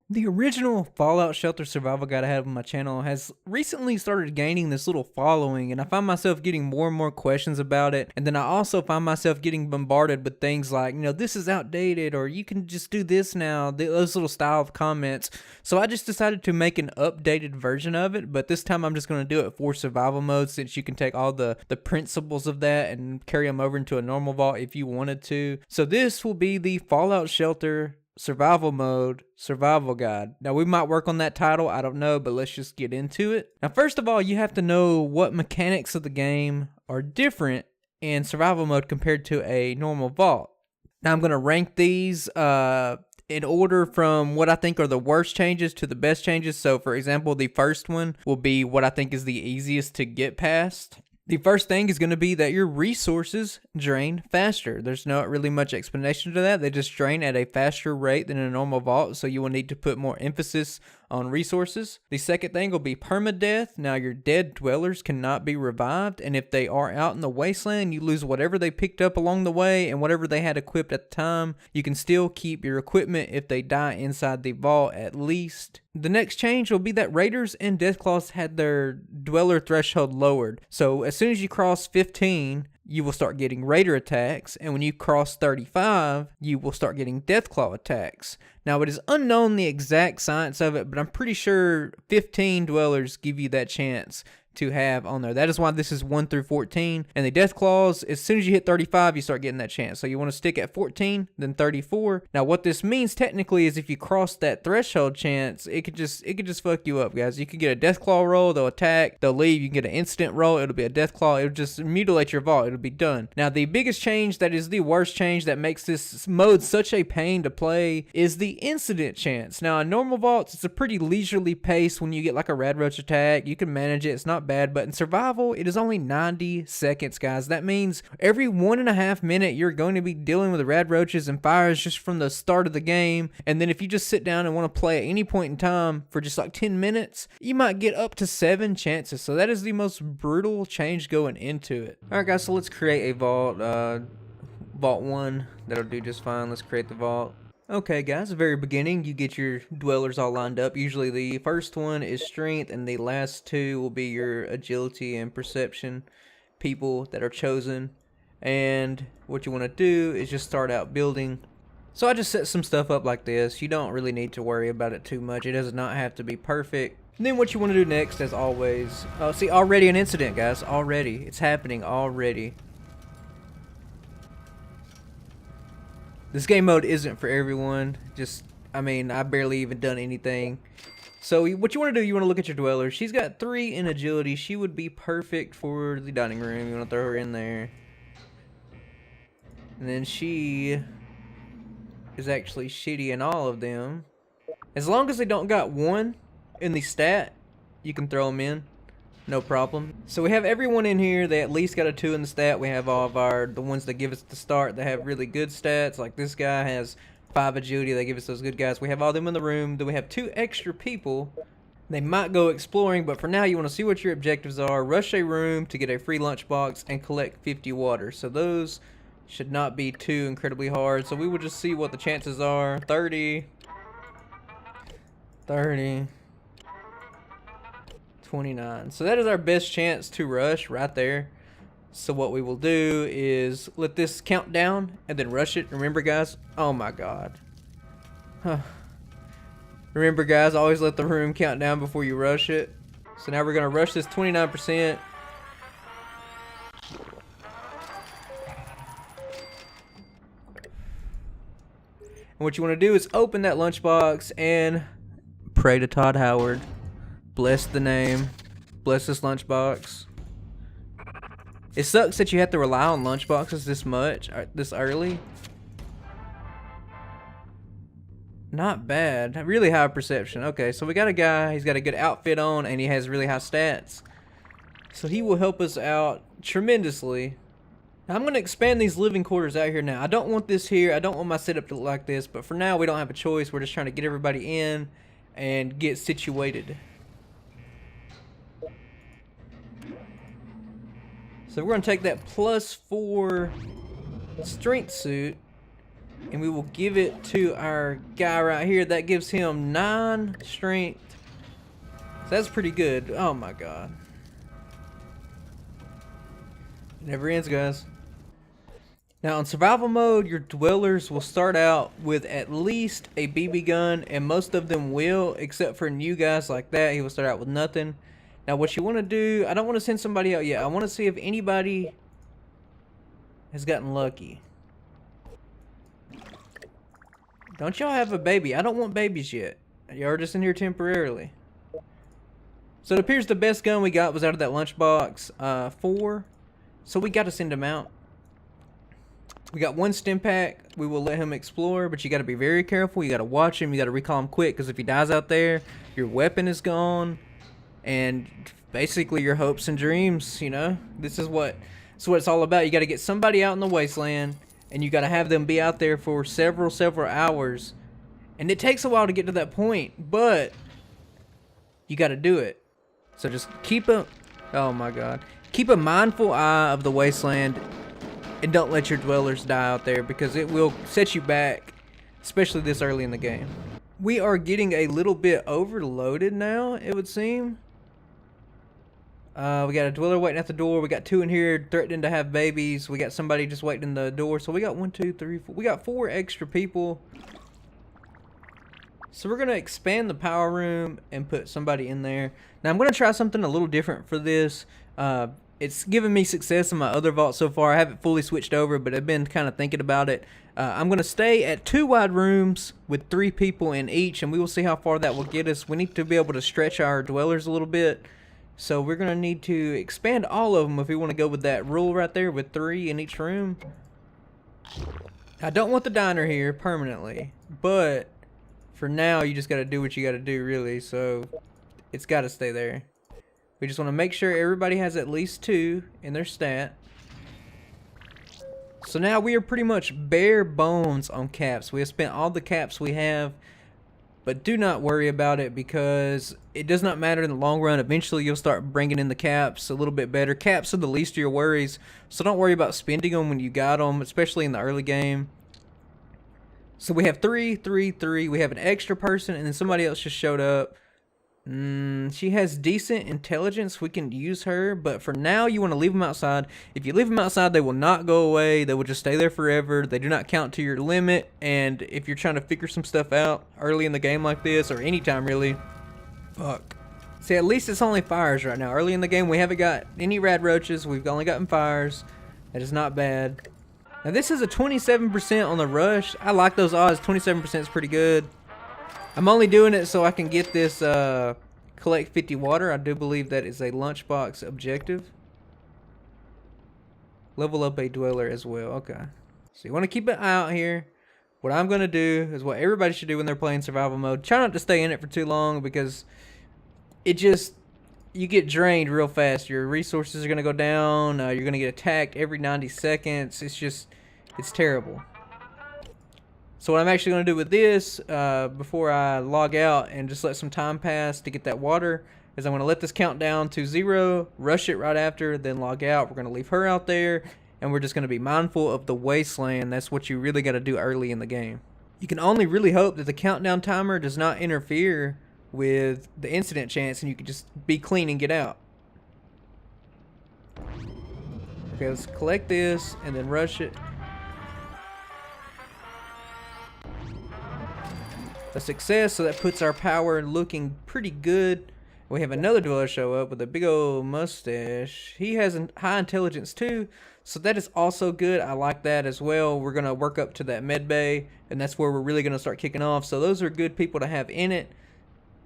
The original Fallout Shelter survival guide I had on my channel has recently started gaining this little following, and I find myself getting more and more questions about it. And then I also find myself getting bombarded with things like, this is outdated, or you can just do this now, those little style of comments. So I just decided to make an updated version of it, but this time I'm just going to do it for survival mode, since you can take all the principles of that and carry them over into a normal vault if you wanted to. So this will be the Fallout Shelter survival mode survival guide. Now we might work on that title, I don't know, but let's just get into it. Now first of all, you have to know what mechanics of the game are different in survival mode compared to a normal vault. Now I'm going to rank these in order from what I think are the worst changes to the best changes. So for example, the first one will be what I think is the easiest to get past. The first thing is going to be that your resources drain faster. There's not really much explanation to that. They just drain at a faster rate than a normal vault, so you will need to put more emphasis on resources. The second thing will be permadeath. Now your dead dwellers cannot be revived, and if they are out in the wasteland, you lose whatever they picked up along the way and whatever they had equipped at the time. You can still keep your equipment if they die inside the vault at least. The next change will be that raiders and deathclaws had their dweller threshold lowered. So as soon as you cross 15, you will start getting raider attacks, and when you cross 35, you will start getting deathclaw attacks. Now it is unknown the exact science of it, but I'm pretty sure 15 dwellers give you that chance to have on there. That is why this is 1 through 14. And the death claws, as soon as you hit 35, you start getting that chance. So you want to stick at 14, then 34. Now what this means technically is if you cross that threshold chance, it could just fuck you up, guys. You could get a death claw roll, they'll attack, they'll leave, you can get an instant roll, it'll be a death claw, it'll just mutilate your vault, it'll be done. Now the biggest change, that is the worst change that makes this mode such a pain to play, is the incident chance. Now in normal vaults, it's a pretty leisurely pace. When you get like a RADROACH attack, you can manage it, it's not bad, but in survival it is only 90 seconds, guys. That means every 1.5 minutes you're going to be dealing with RADROACHs and fires just from the start of the game. And then if you just sit down and want to play at any point in time for just like 10 minutes, you might get up to 7 chances. So that is the most brutal change going into it. Alright guys, so let's create a vault. Vault 1, that'll do just fine. Let's create the vault. Okay guys, the very beginning you get your dwellers all lined up. Usually the first one is strength and the last two will be your agility and perception people that are chosen. And what you want to do is just start out building. So I just set some stuff up like this. You don't really need to worry about it too much. It does not have to be perfect. And then what you want to do next, as always, see, already an incident, guys. Already, it's happening already. This game mode isn't for everyone. I barely even done anything. So what you want to do, you want to look at your dweller. She's got 3 in agility. She would be perfect for the dining room. You want to throw her in there. And then she is actually shitty in all of them. As long as they don't got 1 in the stat, you can throw them in. No problem. So we have everyone in here. They at least got a 2 in the stat. We have all of the ones that give us the start that have really good stats. Like this guy has 5 agility. They give us those good guys. We have all them in the room. Then we have 2 extra people. They might go exploring, but for now you want to see what your objectives are. Rush a room to get a free lunchbox and collect 50 water. So those should not be too incredibly hard. So we will just see what the chances are. 30. 29. So that is our best chance to rush right there. So what we will do is let this count down and then rush it. Remember guys, oh my god. Remember guys, always let the room count down before you rush it. So now we're gonna rush this 29%. And what you want to do is open that lunchbox and pray to Todd Howard. Bless the name. Bless this lunchbox. It sucks that you have to rely on lunchboxes this much, this early. Not bad. Really high perception. Okay, so we got a guy. He's got a good outfit on, and he has really high stats. So he will help us out tremendously. Now, I'm going to expand these living quarters out here now. I don't want this here. I don't want my setup to look like this, but for now, we don't have a choice. We're just trying to get everybody in and get situated. So we're going to take that +4 strength suit And we will give it to our guy right here. That gives him 9 strength. So that's pretty good. Oh my god. It never ends, guys. Now, in survival mode, your dwellers will start out with at least a BB gun, and most of them will, except for new guys like that. He will start out with nothing. Now, what you want to do, I don't want to send somebody out yet. I want to see if anybody has gotten lucky. Don't y'all have a baby? I don't want babies yet. Y'all are just in here temporarily. So it appears the best gun we got was out of that lunchbox. 4. So we got to send him out. We got 1 stim pack. We will let him explore, but you got to be very careful. You got to watch him. You got to recall him quick, because if he dies out there, your weapon is gone, and basically your hopes and dreams. You know, this is what it's all about. You got to get somebody out in the wasteland, and you got to have them be out there for several hours, and it takes a while to get to that point, but you got to do it. So just keep a mindful eye of the wasteland. And don't let your dwellers die out there, because it will set you back, especially this early in the game. We are getting a little bit overloaded now, it would seem. We got a dweller waiting at the door. We got 2 in here threatening to have babies. We got somebody just waiting in the door. So we got 1, 2, 3, 4. We got 4 extra people. So we're going to expand the power room and put somebody in there. Now I'm going to try something a little different for this. It's given me success in my other vault so far. I haven't fully switched over, but I've been kind of thinking about it. I'm going to stay at 2 wide rooms with 3 people in each, and we will see how far that will get us. We need to be able to stretch our dwellers a little bit. So we're going to need to expand all of them if we want to go with that rule right there with 3 in each room. I don't want the diner here permanently, but for now you just got to do what you got to do, really. So it's got to stay there. We just want to make sure everybody has at least 2 in their stat. So now we are pretty much bare bones on caps. We have spent all the caps we have, but do not worry about it, because it does not matter in the long run. Eventually you'll start bringing in the caps a little bit better. Caps are the least of your worries, so don't worry about spending them when you got them, especially in the early game. So we have 3, 3, 3. We have an extra person, and then somebody else just showed up. She has decent intelligence. We can use her, but for now you want to leave them outside. If you leave them outside, they will not go away. They will just stay there forever. They do not count to your limit, and if you're trying to figure some stuff out early in the game like this, or anytime really, fuck. See, at least it's only fires right now. Early in the game we haven't got any RADROACHs. We've only gotten fires. That is not bad. Now this is a 27% on the rush. I like those odds. 27% is pretty good. I'm only doing it so I can get this collect 50 water. I do believe that is a lunchbox objective. Level up a dweller as well. Okay. So you want to keep an eye out here. What I'm going to do is what everybody should do when they're playing survival mode. Try not to stay in it for too long, because you get drained real fast. Your resources are going to go down. You're going to get attacked every 90 seconds. It's terrible. So what I'm actually going to do with this, before I log out and just let some time pass to get that water, is I'm going to let this count down to 0, rush it right after, then log out. We're going to leave her out there, and we're just going to be mindful of the wasteland. That's what you really got to do early in the game. You can only really hope that the countdown timer does not interfere with the incident chance, and you can just be clean and get out. Okay, let's collect this and then rush it. A success, so that puts our power looking pretty good. We have another dweller show up with a big old mustache. He has a high intelligence too, so that is also good. I like that as well. We're gonna work up to that med bay, and that's where we're really gonna start kicking off. So those are good people to have in it.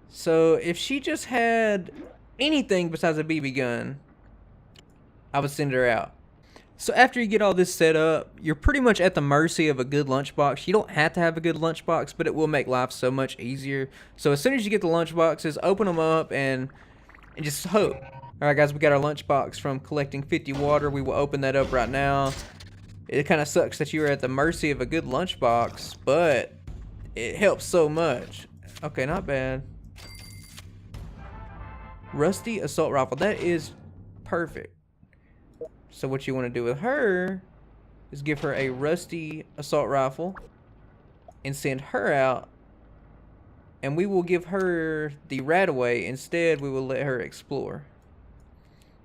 So if she just had anything besides a BB gun, I would send her out. So after you get all this set up, you're pretty much at the mercy of a good lunchbox. You don't have to have a good lunchbox, but it will make life so much easier. So as soon as you get the lunchboxes, open them up and just hope. Alright guys, we got our lunchbox from collecting 50 water. We will open that up right now. It kind of sucks that you are at the mercy of a good lunchbox, but it helps so much. Okay, not bad. Rusty assault rifle. That is perfect. So what you want to do with her is give her a rusty assault rifle. and send her out, and we will give her the RADROACH. Instead, we will let her explore.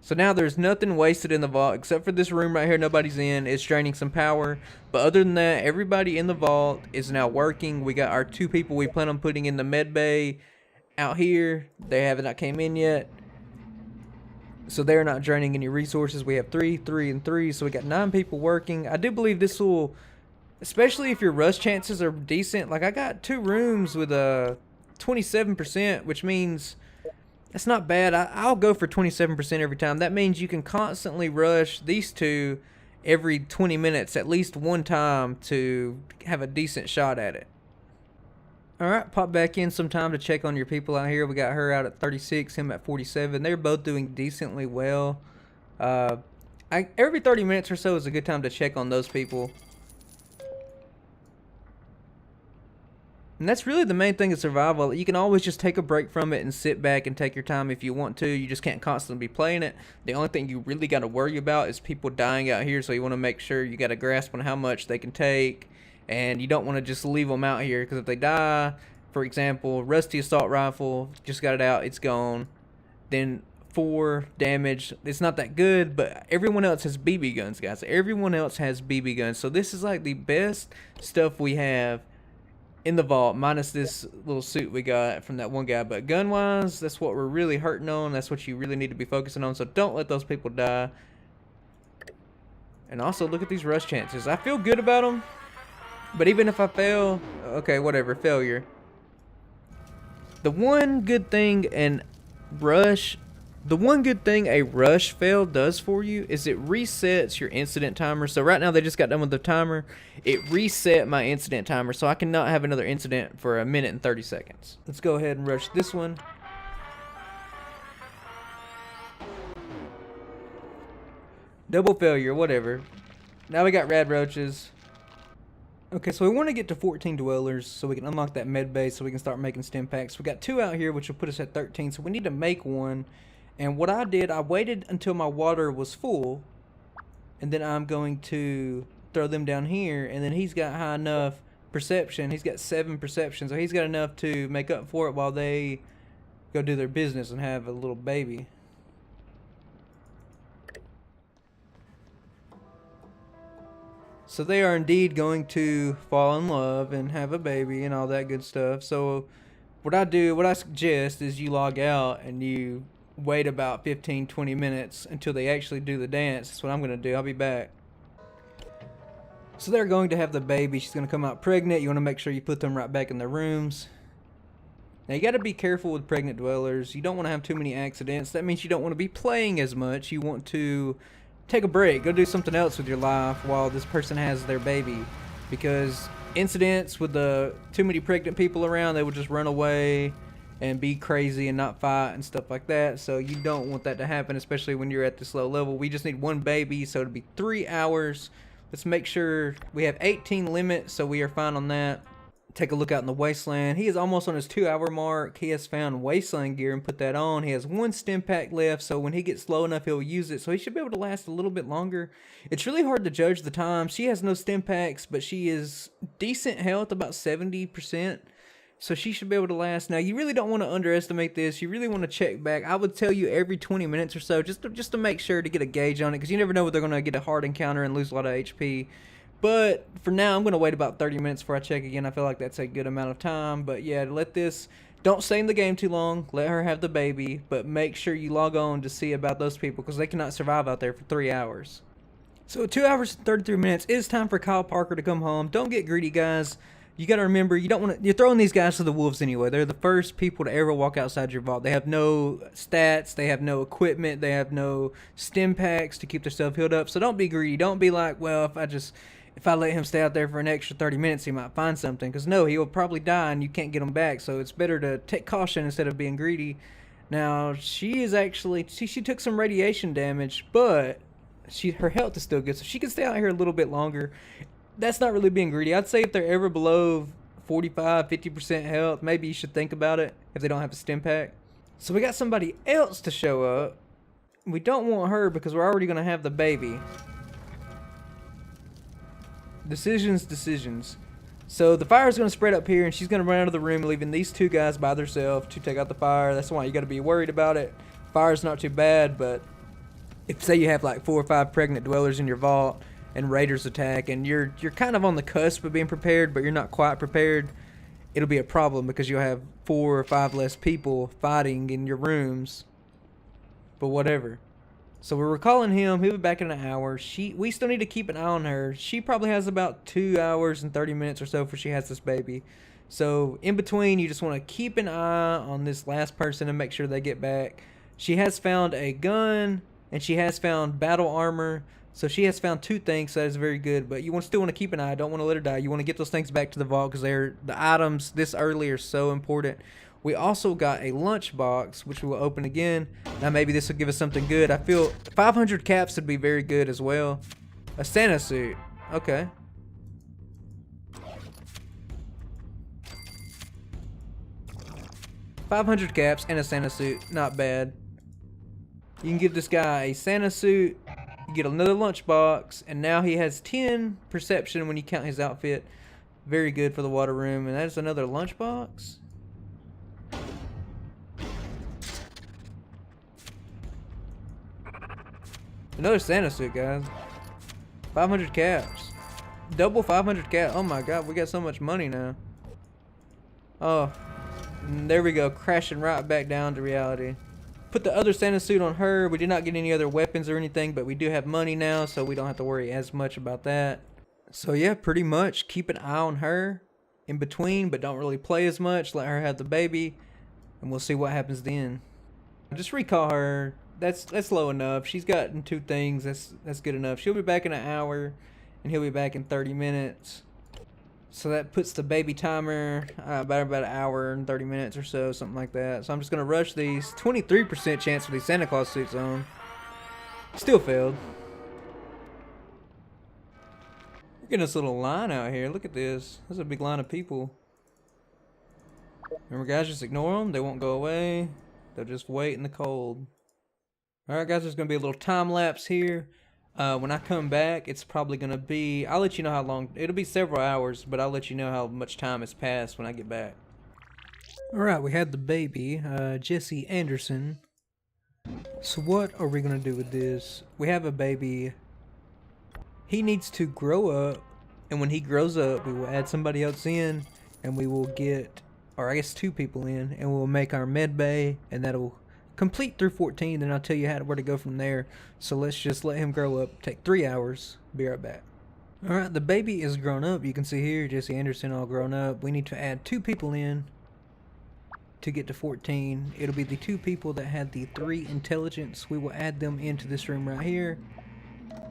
So now there's nothing wasted in the vault except for this room right here nobody's in. It's draining some power. But other than that, everybody in the vault is now working. We got our 2 people we plan on putting in the med bay out here. They haven't not came in yet. So they're not draining any resources. We have 3, 3, and 3. So we got 9 people working. I do believe this will, especially if your rush chances are decent. Like I got 2 rooms with a 27%, which means that's not bad. I'll go for 27% every time. That means you can constantly rush these 2 every 20 minutes at least one time to have a decent shot at it. Alright, pop back in sometime to check on your people out here. We got her out at 36, him at 47. They're both doing decently well. Every 30 minutes or so is a good time to check on those people. And that's really the main thing of survival. You can always just take a break from it and sit back and take your time if you want to. You just can't constantly be playing it. The only thing you really got to worry about is people dying out here, so you want to make sure you got a grasp on how much they can take. And you don't want to just leave them out here, because if they die, for example, rusty assault rifle, just got it out, it's gone. Then 4 damage, it's not that good, but everyone else has BB guns, guys. Everyone else has BB guns. So this is like the best stuff we have in the vault, minus this little suit we got from that one guy. But gun wise, that's what we're really hurting on. That's what you really need to be focusing on. So don't let those people die. And also look at these rush chances. I feel good about them, but even if I fail, okay, whatever, failure. The one good thing a rush fail does for you is it resets your incident timer. So right now they just got done with the timer. It reset my incident timer, so I cannot have another incident for 1 minute and 30 seconds. Let's go ahead and rush this one. Double failure, whatever. Now we got RADROACHs. Okay, so we want to get to 14 dwellers so we can unlock that med base so we can start making stim packs. We got 2 out here, which will put us at 13, so we need to make 1. And what I did, I waited until my water was full, and then I'm going to throw them down here. And then he's got high enough perception. He's got 7 perception, so he's got enough to make up for it while they go do their business and have a little baby. So they are indeed going to fall in love and have a baby and all that good stuff. So what I suggest is you log out and you wait about 15-20 minutes until they actually do the dance. That's what I'm going to do. I'll be back. So they're going to have the baby. She's going to come out pregnant. You want to make sure you put them right back in their rooms. Now you got to be careful with pregnant dwellers. You don't want to have too many accidents. That means you don't want to be playing as much. You want to take a break. Go do something else with your life while this person has their baby. Because incidents with too many pregnant people around, they will just run away and be crazy and not fight and stuff like that. So you don't want that to happen, especially when you're at this low level. We just need 1 baby, so it'll be 3 hours. Let's make sure we have 18 limit, so we are fine on that. Take a look out in the wasteland. He is almost on his 2-hour mark. He has found wasteland gear and put that on. He has 1 stim pack left, so when he gets low enough, he'll use it. So he should be able to last a little bit longer. It's really hard to judge the time. She has no stim packs, but she is decent health, about 70%. So she should be able to last. Now, you really don't want to underestimate this. You really want to check back. I would tell you every 20 minutes or so, just to make sure to get a gauge on it, because you never know when they're going to get a hard encounter and lose a lot of HP. But for now, I'm going to wait about 30 minutes before I check again. I feel like that's a good amount of time. But yeah, don't stay in the game too long. Let her have the baby. But make sure you log on to see about those people, because they cannot survive out there for 3 hours. So 2 hours and 33 minutes. It's time for Kyle Parker to come home. Don't get greedy, guys. You got to remember, you're throwing these guys to the wolves anyway. They're the first people to ever walk outside your vault. They have no stats. They have no equipment. They have no stim packs to keep themselves healed up. So don't be greedy. Don't be like, well, if I let him stay out there for an extra 30 minutes, he might find something. Because no, he will probably die and you can't get him back. So it's better to take caution instead of being greedy. Now, she is actually, she took some radiation damage, but her health is still good. So she can stay out here a little bit longer. That's not really being greedy. I'd say if they're ever below 45-50% health, maybe you should think about it if they don't have a stim pack. So we got somebody else to show up. We don't want her because we're already going to have the baby. Decisions. So the fire is going to spread up here, and she's going to run out of the room, leaving these two guys by themselves to take out the fire. That's why you got to be worried about it. Fire's not too bad, but if say you have like 4 or 5 pregnant dwellers in your vault and raiders attack, and you're kind of on the cusp of being prepared, but you're not quite prepared, it'll be a problem because you'll have 4 or 5 less people fighting in your rooms. But whatever. So we're recalling him. He'll be back in an hour. We still need to keep an eye on her. She probably has about 2 hours and 30 minutes or so before she has this baby. So in between, you just want to keep an eye on this last person and make sure they get back. She has found a gun and she has found battle armor. So she has found 2 things, so that is very good. But you still want to keep an eye. Don't want to let her die. You want to get those things back to the vault because the items this early are so important. We also got a lunchbox, which we will open again. Now maybe this will give us something good. I feel 500 caps would be very good as well. A Santa suit. Okay. $500 caps and a Santa suit. Not bad. You can give this guy a Santa suit. You get another lunchbox. And now he has 10 perception when you count his outfit. Very good for the water room. And that's another lunchbox. Another Santa suit, guys. 500 caps. Double 500 caps. Oh my god, we got so much money now. Oh, there we go. Crashing right back down to reality. Put the other Santa suit on her. We did not get any other weapons or anything, but we do have money now, so we don't have to worry as much about that. So yeah, pretty much keep an eye on her in between, but don't really play as much. Let her have the baby, and we'll see what happens then. Just recall her. That's low enough. She's gotten 2 things. That's good enough. She'll be back in an hour, and he'll be back in 30 minutes. So that puts the baby timer about an hour and 30 minutes or so, something like that. So I'm just gonna rush these. 23% chance with these Santa Claus suits on. Still failed. We're getting this little line out here. Look at this. There's a big line of people. Remember, guys, just ignore them. They won't go away. They'll just wait in the cold. Alright guys, there's going to be a little time lapse here. When I come back, it's probably going to be, I'll let you know how long, it'll be several hours, but I'll let you know how much time has passed when I get back. Alright, we had the baby, Jesse Anderson. So what are we going to do with this? We have a baby. He needs to grow up, and when he grows up, we will add somebody else in, and we will get, or I guess 2 people in, and we'll make our med bay, and that'll complete through 14, then I'll tell you where to go from there. So let's just let him grow up. Take 3 hours. Be right back. Alright, the baby is grown up. You can see here, Jesse Anderson all grown up. We need to add 2 people in to get to 14. It'll be the 2 people that had the 3 intelligence. We will add them into this room right here.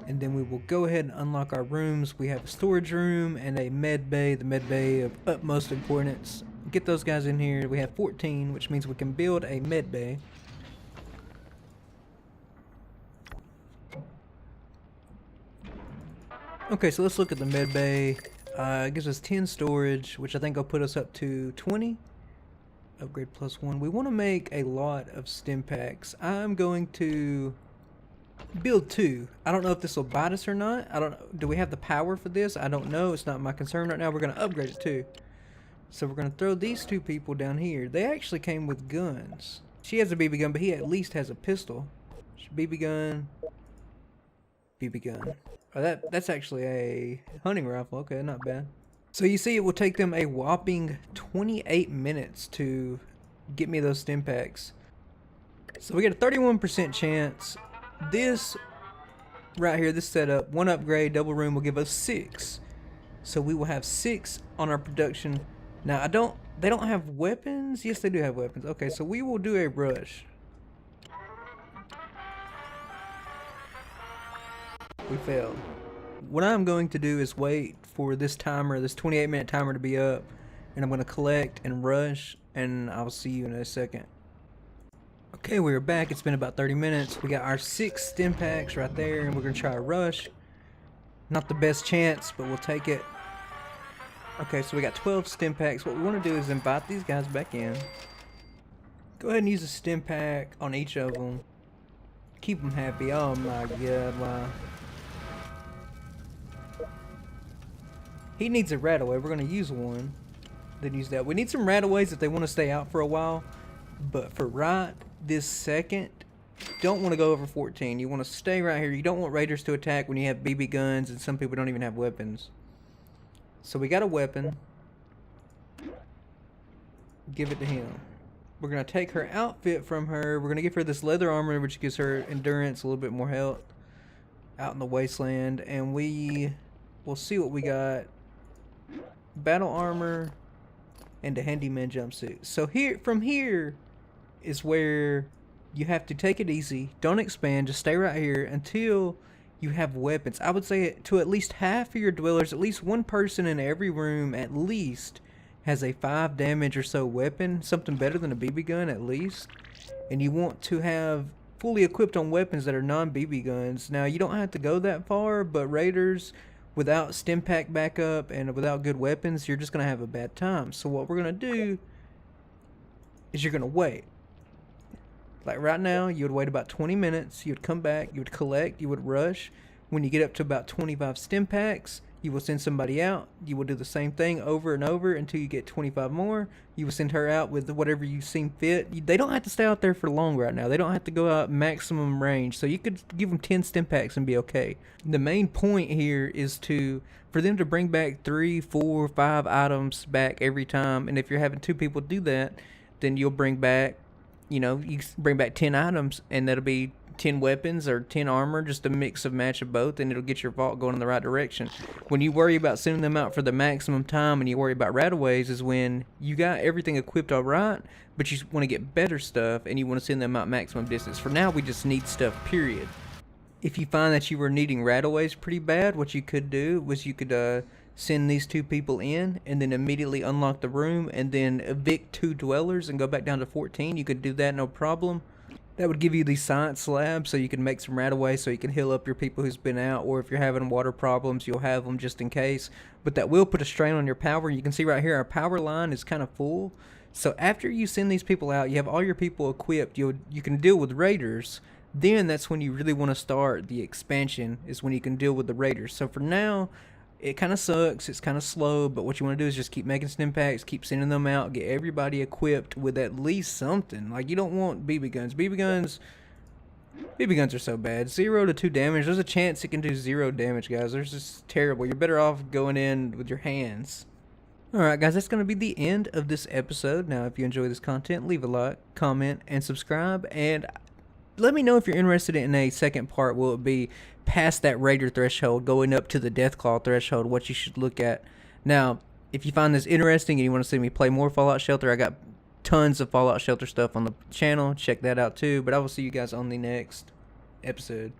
And then we will go ahead and unlock our rooms. We have a storage room and a med bay. The med bay of utmost importance. Get those guys in here. We have 14, which means we can build a med bay. Okay, so let's look at the med bay. It gives us 10 storage, which I think will put us up to 20. Upgrade +1. We want to make a lot of stim packs. I'm going to build 2. I don't know if this will bite us or not. I don't know. Do we have the power for this? I don't know. It's not my concern right now. We're going to upgrade it too. So we're going to throw these 2 people down here. They actually came with guns. She has a BB gun, but he at least has a pistol. BB gun. BB gun. Oh, that's actually a hunting rifle. Okay, not bad. So you see, it will take them a whopping 28 minutes to get me those stim packs. So we get a 31% chance. This right here, this setup, 1 upgrade, double room will give us 6. So we will have 6 on our production. Now they don't have weapons. Yes, they do have weapons. Okay, so we will do a rush. We failed. What I'm going to do is wait for this timer, this 28-minute timer to be up, and I'm going to collect and rush, and I'll see you in a second. Okay, we're back. It's been about 30 minutes. We got our 6 stim packs right there, and we're going to try a rush. Not the best chance, but we'll take it. Okay, so we got 12 stim packs. What we want to do is invite these guys back in. Go ahead and use a stim pack on each of them. Keep them happy. Oh my god, wow. He needs a RADROACH. We're going to use one. Then use that. We need some RADROACHs if they want to stay out for a while. But for right this second, don't want to go over 14. You want to stay right here. You don't want raiders to attack when you have BB guns and some people don't even have weapons. So we got a weapon. Give it to him. We're going to take her outfit from her. We're going to give her this leather armor, which gives her endurance, a little bit more health out in the wasteland. And we'll see what we got. Battle armor and a handyman jumpsuit. So from here is where you have to take it easy. Don't expand. Just stay right here until you have weapons. I would say to at least half of your dwellers, at least one person in every room at least has a 5 damage or so weapon, something better than a BB gun at least. And you want to have fully equipped on weapons that are non-BB guns. Now you don't have to go that far, but raiders without stim pack backup and without good weapons, you're just going to have a bad time. So what we're going to do is you're going to wait. Like right now, you would wait about 20 minutes, you would come back, you would collect, you would rush. When you get up to about 25 stim packs, you will send somebody out. You will do the same thing over and over until you get 25 more. You will send her out with whatever you seem fit. They don't have to stay out there for long right now. They don't have to go out maximum range. So you could give them 10 stim packs and be okay. The main point here is for them to bring back 3, 4, 5 items back every time. And if you're having 2 people do that, then you'll bring back, you bring back 10 items, and that'll be 10 weapons or 10 armor, just a mix of match of both, and it'll get your vault going in the right direction. When you worry about sending them out for the maximum time and you worry about RADROACHs is when you got everything equipped all right, but you want to get better stuff and you want to send them out maximum distance. For now, we just need stuff, period. If you find that you were needing RADROACHs pretty bad, what you could do was you could send these 2 people in and then immediately unlock the room and then evict 2 dwellers and go back down to 14. You could do that, no problem. That would give you these science slabs so you can make some RADROACHs so you can heal up your people who's been out, or if you're having water problems, you'll have them just in case. But that will put a strain on your power. You can see right here our power line is kind of full. So after you send these people out, you have all your people equipped, you can deal with raiders. Then that's when you really want to start the expansion, is when you can deal with the raiders. So for now, it kind of sucks, it's kind of slow, but what you want to do is just keep making stim packs, keep sending them out, get everybody equipped with at least something. Like, you don't want BB guns. BB guns are so bad. 0 to 2 damage. There's a chance it can do 0 damage, guys. There's just terrible. You're better off going in with your hands. Alright guys, that's going to be the end of this episode. Now, if you enjoy this content, leave a like, comment, and subscribe, and let me know if you're interested in a second part. Will it be past that raider threshold, going up to the Deathclaw threshold, what you should look at? Now, if you find this interesting and you want to see me play more Fallout Shelter, I got tons of Fallout Shelter stuff on the channel. Check that out too. But I will see you guys on the next episode.